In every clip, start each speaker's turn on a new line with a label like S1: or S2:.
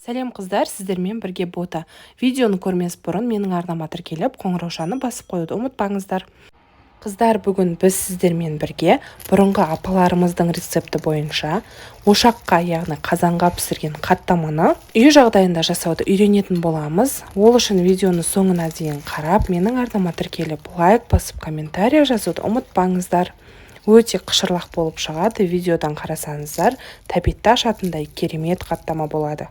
S1: Сәлем қыздар, сіздермен бірге бота. Видеоны көрмес бұрын менің арнама тіркеліп, қоңыраушаны басып қоюды ұмытпаңыздар. Қыздар, бүгін біз сіздермен бірге бұрынғы апаларымыздың рецепті бойынша ошаққа, яғни қазанға пісірген қаттаманы үй жағдайында жасауды үйренетін боламыз. Ол үшін видеоны соңына дейін қарап, менің арнама тіркеліп, лайк басып, комментарий жазуды ұмытпаңыздар. Өте қышырлақ болып шығады, видеодан қарасаңыздар, тәбетті ашатындай керемет қаттама болады.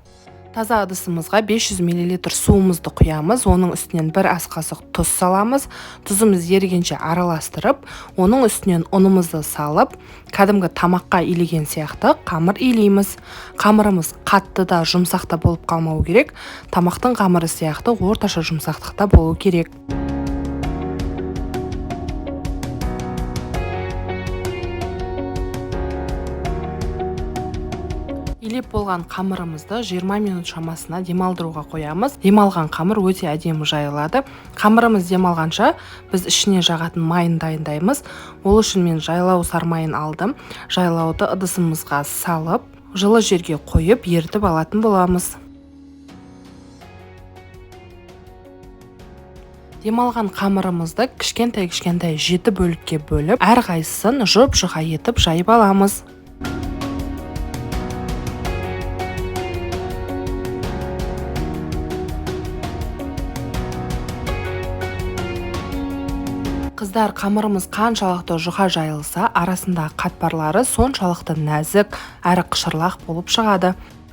S1: Таза ыдысымызға 500 мл суымызды құямыз, оның үстінен бір ас қасық тұз саламыз. Тұзымыз ерігенше араластырып, оның үстінен ұнымызды салып, кәдімгі тамаққа илеген сияқты қамыр илейміз. Қамырымыз қатты да, жұмсақ та болып қалмау керек. Тамақтың қамыры сияқты орташа жұмсақтықта болу керек. Илеп болған қамырымызды 20 минут шамасына демалдыруға қоямыз. Демалған қамыр өте әдемі жайылады. Қамырымыз демалғанша біз ішіне жағатын майын дайындаймыз. Ол үшін мен жайлау сармайын алдым. Жайлауды ыдысымызға салып, жылы жерге қойып, ертіп алатын боламыз. Демалған қамырымызды кішкентай 7 бөлікке бөліп, әрқайсысын жұп-жұқа етіп жайып аламыз. Қыздар, қамырымыз қаншалықты жұқа жайылса, арасында қатпарлары соншалықты нәзік әрі қышырлақ болып шығады.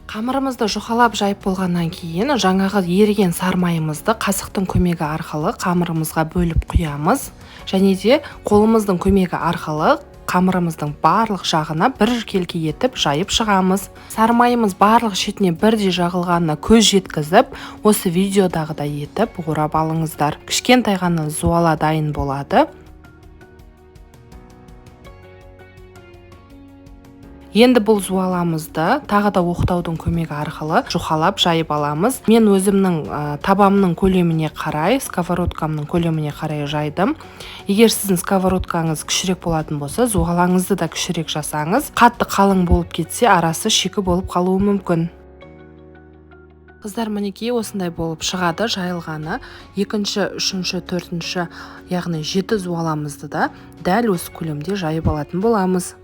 S1: Қамырымызды жұқалап жайып болғаннан кейін, жаңағы еріген сармайымызды қасықтың көмегі арқылы қамырымызға бөліп құямыз. Және де қолымыздың көмегі арқылы қамырымыздың барлық жағына біркелкі етіп жайып шығамыз. Сармайымыз барлық шетіне бірдей жағылғанына көз жеткізіп, осы видеодағыдай етіп орап алыңыздар. Кішкентай ғана зуала дайын болады. Енді бұл зуаламызды тағы да оқтаудың көмегі арқылы жұқалап жайып аламыз. Мен өзімнің табамның көлеміне қарай, сковородкамның көлеміне қарай жайдым. Егер сіздің сковородкаңыз кішірек болатын болса, зуалаңызды да кішірек жасаңыз. Қатты қалың болып кетсе, арасы шикі болып қалуы мүмкін. Қыздар, мінекей осындай болып шығады жайылғаны. Екінші, үшінші, төртінші, яғни 7 зуаламызды да дәл осы көлемде жайып алатын боламыз.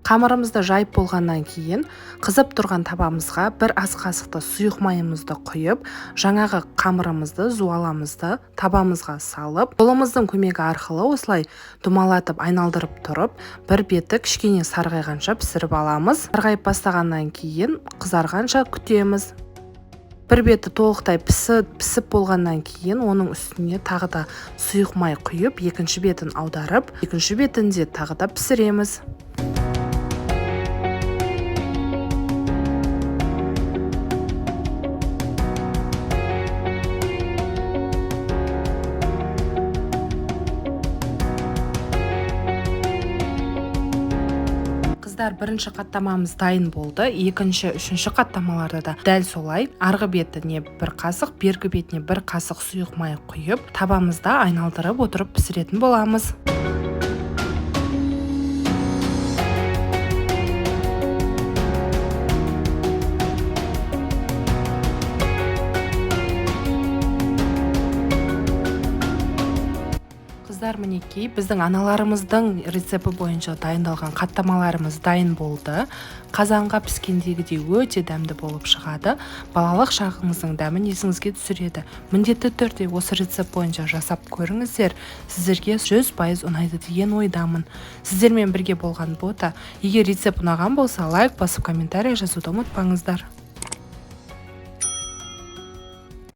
S1: Қамырымызды жайып болғаннан кейін, қызып тұрған табамызға бір ас қасықты сұйық майымызды құйып, жаңағы қамырымызды, зуаламызды табамызға салып, қолымыздың көмегі арқылы осылай думалатып, айналдырып тұрып, бір беті кішкене сарғайғанша пісіріп аламыз. Сарғайып бастағаннан кейін қызарғанша күтеміз. Бір беті толықтай пісіп болғаннан кейін, оның үстіне тағы да сұйық май құйып, екінші бетін аударып, екінші бетінде тағы да пісіреміз. Бірінші қаттамамыз дайын болды. Екінші, үшінші қаттамаларда да дәл солай. Арғы бетіне бір қасық, бергі бетіне бір қасық сұйық май құйып, табамызда айналдырып отырып пісіретін боламыз. Қыздар, мінекей, біздің аналарымыздың рецепті бойынша дайындалған қаттамаларымыз дайын болды. Қазанға піскендегідей өте дәмді болып шығады. Балалық шағыңыздың дәмін есіңізге түсіреді. Міндетті түрде осы рецепт бойынша жасап көріңіздер. Сіздерге 100% ұнайды деген ойдамын. Сіздермен бірге болған бота. Егер рецепт ұнаған болса, лайк басып, комментарий жазуды ұмытпаңыздар.